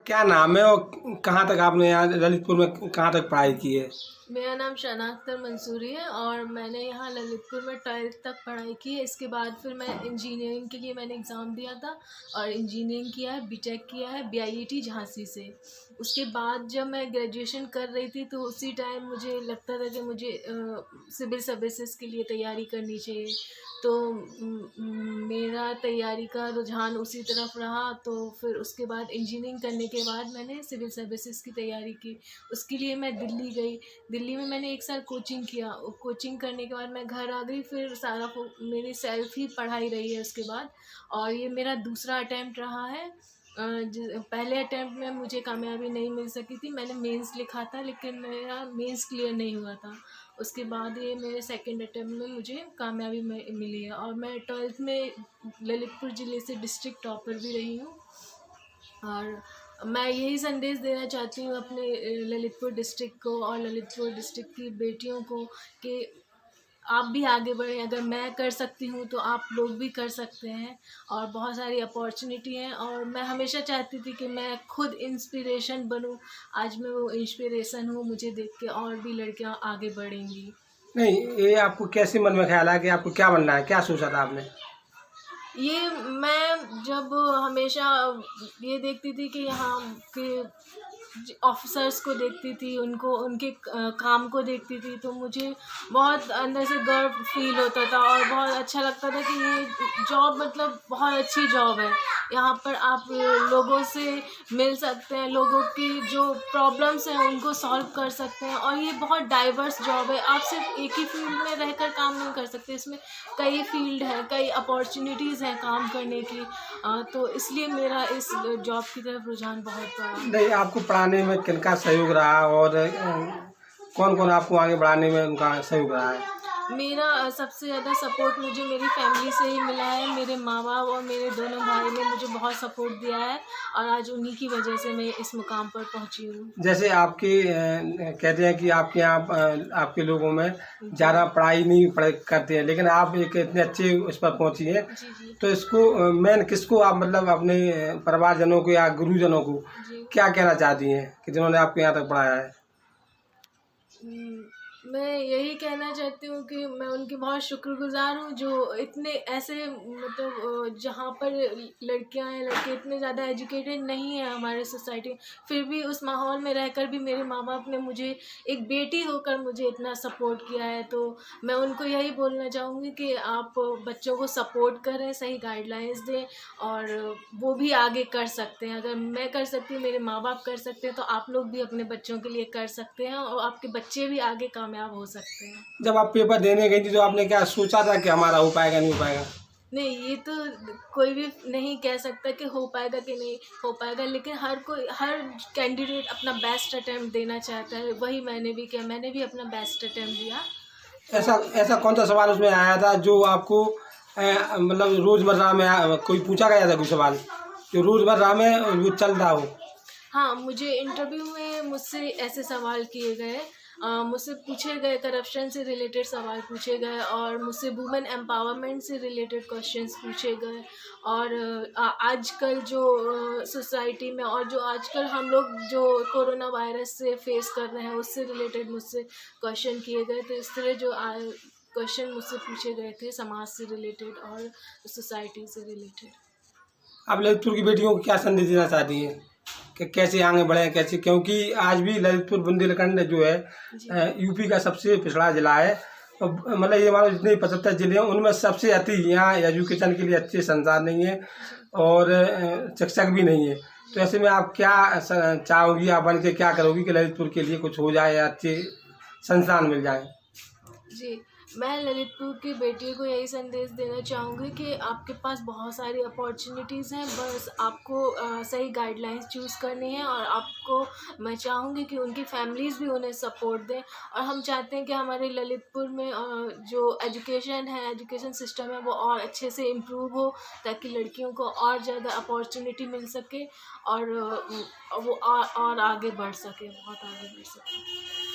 क्या नाम है और कहाँ तक आपने यहाँ ललितपुर में कहाँ तक पढ़ाई की है? मेरा नाम शना अख्तर मंसूरी है और मैंने यहाँ ललितपुर में 12th तक पढ़ाई की है। इसके बाद फिर मैं इंजीनियरिंग के लिए मैंने एग्ज़ाम दिया था और इंजीनियरिंग किया है, बीटेक किया है बीआईटी झांसी से। उसके बाद जब मैं ग्रेजुएशन कर रही थी तो उसी टाइम मुझे लगता था कि मुझे सिविल सर्विसेज के लिए तैयारी करनी चाहिए। तो मेरा तैयारी का रुझान उसी तरफ रहा। तो फिर उसके बाद इंजीनियरिंग करने के बाद मैंने सिविल सर्विसेज की तैयारी की। उसके लिए मैं दिल्ली गई। दिल्ली में मैंने 1 साल कोचिंग किया। कोचिंग करने के बाद मैं घर आ गई। फिर सारा मेरी सेल्फ ही पढ़ाई रही है उसके बाद। और ये मेरा दूसरा अटैम्प्ट रहा है। पहले अटैम्प्ट में मुझे कामयाबी नहीं मिल सकी थी। मैंने मेंस लिखा था लेकिन मेरा मेंस क्लियर नहीं हुआ था। उसके बाद ये मेरे सेकंड अटैम्प्ट में मुझे कामयाबी मिली है और मैं 12th में ललितपुर ज़िले से डिस्ट्रिक्ट टॉपर भी रही हूँ। और मैं यही संदेश देना चाहती हूँ अपने ललितपुर डिस्ट्रिक्ट को और ललितपुर डिस्ट्रिक्ट की बेटियों को कि आप भी आगे बढ़ें। अगर मैं कर सकती हूँ तो आप लोग भी कर सकते हैं। और बहुत सारी अपॉर्चुनिटी हैं और मैं हमेशा चाहती थी कि मैं खुद इंस्पिरेशन बनूँ। आज मैं वो इंस्पिरेशन हूँ। मुझे देख के और भी लड़कियाँ आगे बढ़ेंगी। नहीं, ये आपको कैसे मन में ख्याल आया कि आपको क्या बनना है? क्या सोचा था आपने? ये मैं जब हमेशा ये देखती थी कि यहाँ के ऑफिसर्स को देखती थी, उनको उनके काम को देखती थी, तो मुझे बहुत अंदर से गर्व फील होता था और बहुत अच्छा लगता था कि ये जॉब मतलब बहुत अच्छी जॉब है। यहाँ पर आप लोगों से मिल सकते हैं, लोगों की जो प्रॉब्लम्स हैं उनको सॉल्व कर सकते हैं और ये बहुत डाइवर्स जॉब है। आप सिर्फ एक ही फील्ड में रहकर काम नहीं कर सकते, इसमें कई फील्ड हैं, कई अपॉर्चुनिटीज़ हैं काम करने की। तो इसलिए मेरा इस जॉब की तरफ रुझान बहुत बड़ा है। नहीं, आपको पढ़ाने में किनका सहयोग रहा और कौन कौन आपको आगे बढ़ाने में उनका सहयोग रहा है? मेरा सबसे ज़्यादा सपोर्ट मुझे मेरी फैमिली से ही मिला है। मेरे माँ बाप और मेरे दोनों भाई ने मुझे बहुत सपोर्ट दिया है और आज उन्हीं की वजह से मैं इस मुकाम पर पहुँची हूँ। जैसे आपके कहते हैं कि आपके यहाँ आपके लोगों में ज़्यादा पढ़ाई नहीं करते हैं, लेकिन आप एक इतने अच्छे उस पर पहुँची हैं। जी जी तो इसको मेन किसको आप मतलब अपने परिवारजनों को या गुरुजनों को जी। क्या कहना चाहती हैं कि जिन्होंने आपको यहाँ तक पढ़ाया है? मैं यही कहना चाहती हूँ कि मैं उनकी बहुत शुक्रगुज़ार हूँ जो इतने ऐसे मतलब जहाँ पर लड़कियाँ हैं, लड़के इतने ज़्यादा एजुकेटेड नहीं हैं हमारे सोसाइटी, फिर भी उस माहौल में रहकर भी मेरे माँ बाप ने मुझे एक बेटी होकर मुझे इतना सपोर्ट किया है। तो मैं उनको यही बोलना चाहूँगी कि आप बच्चों को सपोर्ट करें, सही गाइडलाइंस दें और वो भी आगे कर सकते हैं। अगर मैं कर सकती हूँ, मेरे माँ बाप कर सकते हैं, तो आप लोग भी अपने बच्चों के लिए कर सकते हैं और आपके बच्चे भी आगे कामयाब हो सकते हैं। जब आप पेपर देने गई थी तो आपने क्या सोचा था कि हमारा हो पाएगा नहीं हो पाएगा? नहीं, ये तो कोई भी नहीं कह सकता कि हो पाएगा कि नहीं हो पाएगा, लेकिन हर कैंडिडेट अपना बेस्ट अटेम्प्ट देना चाहता है। वही मैंने भी किया, मैंने भी अपना बेस्ट अटेम्प्ट दिया। ऐसा ऐसा कौन सा सवाल उसमें आया था जो आपको मतलब रोज़मर्रा में कोई पूछा गया था कोई सवाल जो रोज़मर्रा में वो चल रहा हो? हाँ, मुझे इंटरव्यू में मुझसे ऐसे सवाल किए गए, मुझसे पूछे गए, करप्शन से रिलेटेड सवाल पूछे गए और मुझसे वुमेन एम्पावरमेंट से रिलेटेड क्वेश्चंस पूछे गए। और आजकल जो सोसाइटी में और जो आजकल हम लोग जो कोरोना वायरस से फेस कर रहे हैं उससे रिलेटेड मुझसे क्वेश्चन किए गए। तो इस तरह जो क्वेश्चन मुझसे पूछे गए थे समाज से रिलेटेड और सोसाइटी से रिलेटेड। आप ललितपुर की बेटियों को क्या संदेश देना चाहती हैं कि कैसे आगे बढ़ें, कैसे, क्योंकि आज भी ललितपुर बुंदेलखंड जो है यूपी का सबसे पिछड़ा जिला है और मतलब ये मानो जितने 75 जिले हैं उनमें सबसे अति यहाँ एजुकेशन के लिए अच्छे संसाधन नहीं है और शिक्षक भी नहीं है। तो ऐसे में आप क्या चाहोगी, आप बन के क्या करोगी कि ललितपुर के लिए कुछ हो जाए या अच्छे संस्थान मिल जाए? जी, मैं ललितपुर की बेटियों को यही संदेश देना चाहूँगी कि आपके पास बहुत सारी अपॉर्चुनिटीज़ हैं, बस आपको सही गाइडलाइंस चूज़ करनी है और आपको मैं चाहूँगी कि उनकी फैमिलीज़ भी उन्हें सपोर्ट दें। और हम चाहते हैं कि हमारे ललितपुर में जो एजुकेशन है, एजुकेशन सिस्टम है, वो और अच्छे से इम्प्रूव हो ताकि लड़कियों को और ज़्यादा अपॉर्चुनिटी मिल सके और वो और आगे बढ़ सके, बहुत आगे बढ़ सके।